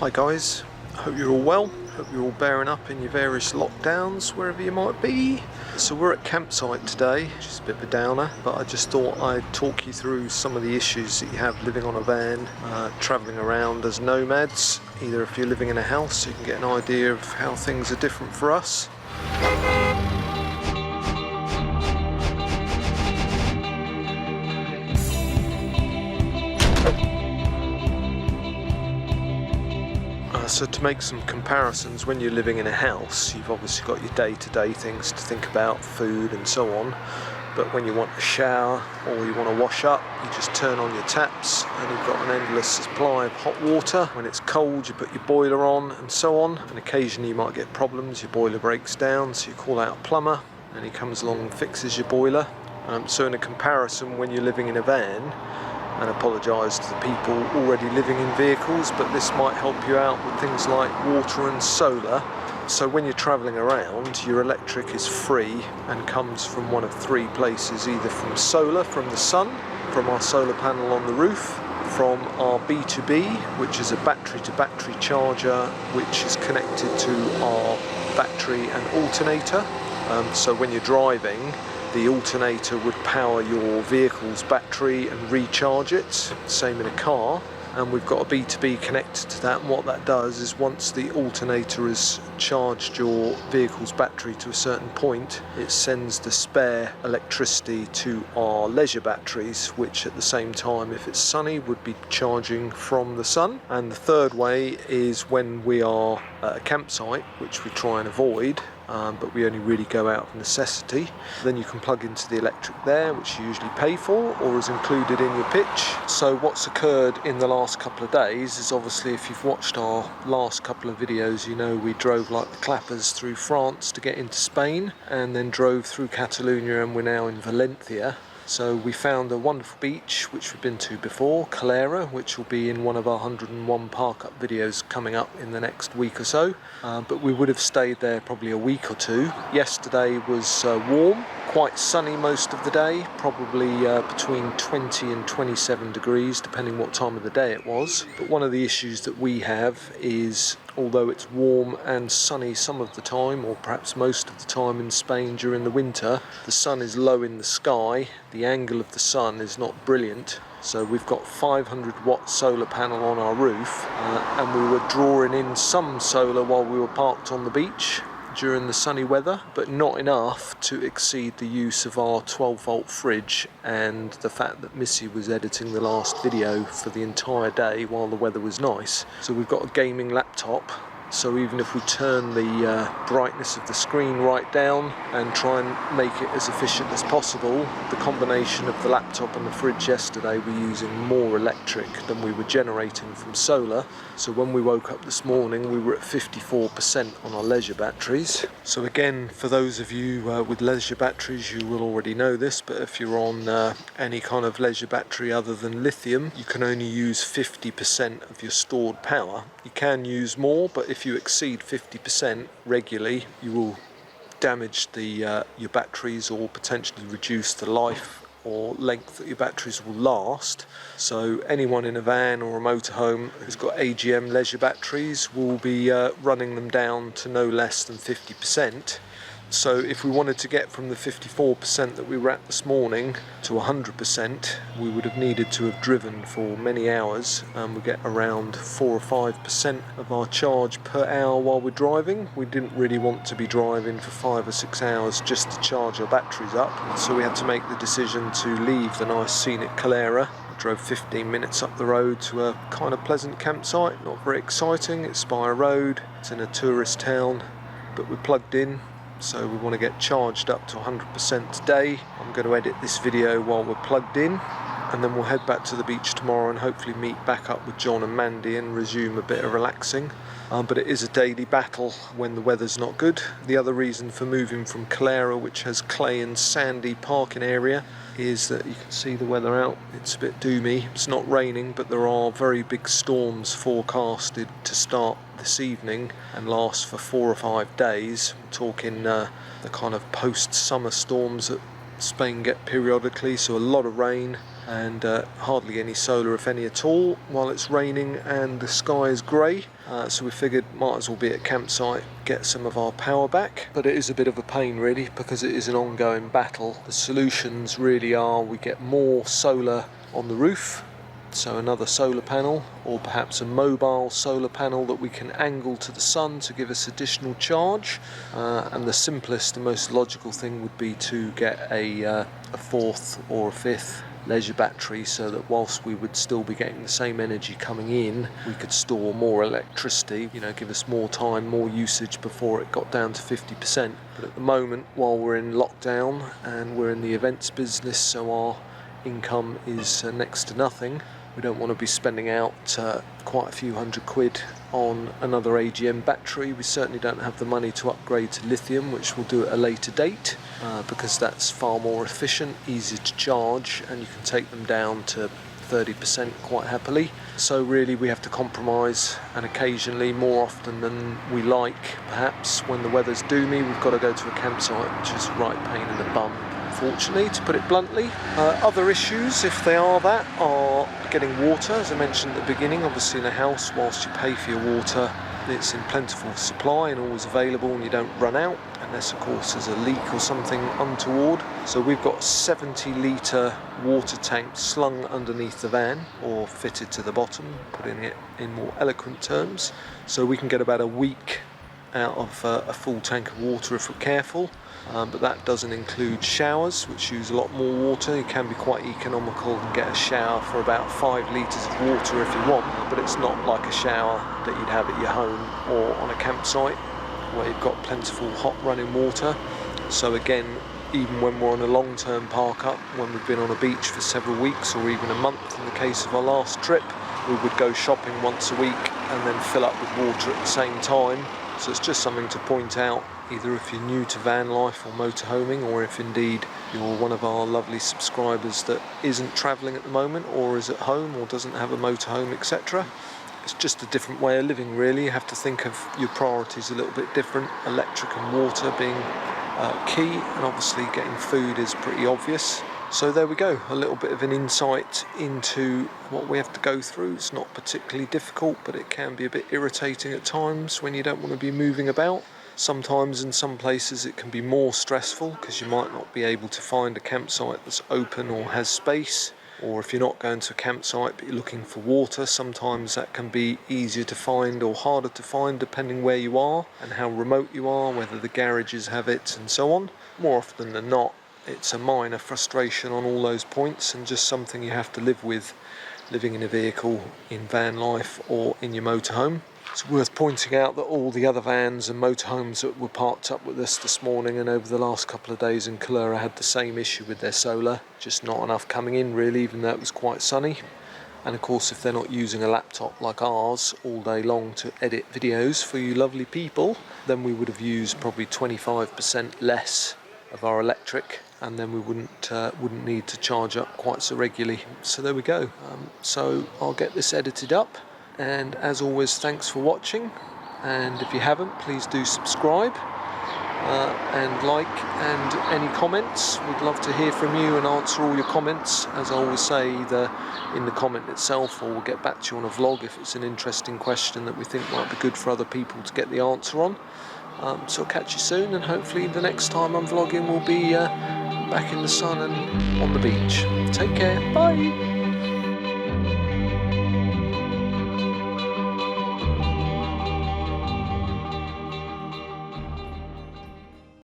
Hi guys, hope you're all well, hope you're all bearing up in your various lockdowns wherever you might be. So we're at campsite today, which is a bit of a downer, but I just thought I'd talk you through some of the issues that you have living on a van, travelling around as nomads, either if you're living in a house so you can get an idea of how things are different for us. So to make some comparisons, when you're living in a house, you've obviously got your day-to-day things to think about, food and so on. But when you want a shower or you want to wash up, you just turn on your taps and you've got an endless supply of hot water. When it's cold, you put your boiler on and so on. And occasionally you might get problems, your boiler breaks down, so you call out a plumber and he comes along and fixes your boiler. So in a comparison, when you're living in a van, and apologise to the people already living in vehicles, but this might help you out with things like water and solar. So when you're travelling around, your electric is free and comes from one of three places, either from solar, from the sun, from our solar panel on the roof, from our B2B, which is a battery-to-battery charger, which is connected to our battery and alternator. So when you're driving, the alternator would power your vehicle's battery and recharge it, same in a car. And we've got a B2B connected to that, and what that does is once the alternator has charged your vehicle's battery to a certain point, it sends the spare electricity to our leisure batteries, which at the same time, if it's sunny, would be charging from the sun. And the third way is when we are at a campsite, which we try and avoid, but we only really go out of necessity. Then you can plug into the electric there, which you usually pay for or is included in your pitch. So what's occurred in the last couple of days is, obviously if you've watched our last couple of videos, you know we drove like the clappers through France to get into Spain and then drove through Catalonia, and we're now in Valencia. So we found a wonderful beach which we've been to before, Calera, which will be in one of our 101 park up videos coming up in the next week or so. But we would have stayed there probably a week or two. Yesterday was warm, quite sunny most of the day, probably between 20 and 27 degrees depending what time of the day it was. But one of the issues that we have is, although it's warm and sunny some of the time, or perhaps most of the time in Spain during the winter, the sun is low in the sky, the angle of the sun is not brilliant. So we've got 500 watt solar panel on our roof, and we were drawing in some solar while we were parked on the beach during the sunny weather, but not enough to exceed the use of our 12 volt fridge and the fact that Missy was editing the last video for the entire day while the weather was nice. So we've got a gaming laptop, so even if we turn the brightness of the screen right down and try and make it as efficient as possible, the combination of the laptop and the fridge yesterday were using more electric than we were generating from solar. So when we woke up this morning, we were at 54% on our leisure batteries. So again, for those of you with leisure batteries, you will already know this, but if you're on any kind of leisure battery other than lithium, you can only use 50% of your stored power. You can use more, but if you exceed 50% regularly, you will damage your batteries or potentially reduce the life or length that your batteries will last. So anyone in a van or a motorhome who's got AGM leisure batteries will be running them down to no less than 50%. So if we wanted to get from the 54% that we were at this morning to 100%, we would have needed to have driven for many hours. We get around 4 or 5% of our charge per hour while we're driving. We didn't really want to be driving for 5 or 6 hours just to charge our batteries up. So we had to make the decision to leave the nice scenic Calera. Drove 15 minutes up the road to a kind of pleasant campsite, not very exciting. It's Spire Road, it's in a tourist town, but we're plugged in. So we want to get charged up to 100% today. I'm going to edit this video while we're plugged in, and then we'll head back to the beach tomorrow and hopefully meet back up with John and Mandy and resume a bit of relaxing. But it is a daily battle when the weather's not good. The other reason for moving from Calera, which has clay and sandy parking area, is that you can see the weather out. It's a bit doomy. It's not raining, but there are very big storms forecasted to start this evening and last for 4 or 5 days. I'm talking the kind of post-summer storms that Spain get periodically, so a lot of rain and hardly any solar, if any at all, while it's raining and the sky is grey. So we figured might as well be at campsite, get some of our power back. But it is a bit of a pain really, because it is an ongoing battle. The solutions really are we get more solar on the roof, so another solar panel, or perhaps a mobile solar panel that we can angle to the sun to give us additional charge. And the simplest, the most logical thing would be to get a fourth or a fifth leisure battery, so that whilst we would still be getting the same energy coming in, we could store more electricity, give us more time, more usage before it got down to 50%. But at the moment, while we're in lockdown and we're in the events business, so our income is next to nothing, we don't want to be spending out quite a few £100 on another AGM battery. We certainly don't have the money to upgrade to lithium, which we'll do at a later date, because that's far more efficient, easier to charge, and you can take them down to 30% quite happily. So really we have to compromise, and occasionally, more often than we like perhaps, when the weather's doomy, we've got to go to a campsite, which is right pain in the bum, unfortunately, to put it bluntly. Other issues, if they are that, are getting water. As I mentioned at the beginning, obviously in a house, whilst you pay for your water, it's in plentiful supply and always available, and you don't run out, unless of course there's a leak or something untoward. So we've got a 70-litre water tank slung underneath the van, or fitted to the bottom, putting it in more eloquent terms, so we can get about a week out of a full tank of water if we're careful. But that doesn't include showers, which use a lot more water. You can be quite economical and get a shower for about 5 litres of water if you want, but it's not like a shower that you'd have at your home or on a campsite where you've got plentiful hot running water. So again, even when we're on a long-term park-up, when we've been on a beach for several weeks or even a month in the case of our last trip, we would go shopping once a week and then fill up with water at the same time. So it's just something to point out, either if you're new to van life or motorhoming, or if indeed you're one of our lovely subscribers that isn't travelling at the moment, or is at home, or doesn't have a motorhome, etc. It's just a different way of living really. You have to think of your priorities a little bit different, electric and water being key, and obviously getting food is pretty obvious. So there we go, a little bit of an insight into what we have to go through. It's not particularly difficult, but it can be a bit irritating at times when you don't want to be moving about. Sometimes in some places it can be more stressful because you might not be able to find a campsite that's open or has space. Or if you're not going to a campsite but you're looking for water, sometimes that can be easier to find or harder to find depending where you are and how remote you are, whether the garages have it and so on. More often than not, it's a minor frustration on all those points and just something you have to live with, living in a vehicle in van life or in your motorhome. It's worth pointing out that all the other vans and motorhomes that were parked up with us this morning and over the last couple of days in Calera had the same issue with their solar, just not enough coming in really, even though it was quite sunny. And of course, if they're not using a laptop like ours all day long to edit videos for you lovely people, then we would have used probably 25% less of our electric, and then we wouldn't need to charge up quite so regularly. So there we go. So I'll get this edited up, and as always, thanks for watching, and if you haven't, please do subscribe and like, and any comments, we'd love to hear from you and answer all your comments, as I always say, either in the comment itself, or we'll get back to you on a vlog if it's an interesting question that we think might be good for other people to get the answer on. So I'll catch you soon, and hopefully the next time I'm vlogging will be back in the sun and on the beach. Take care, bye!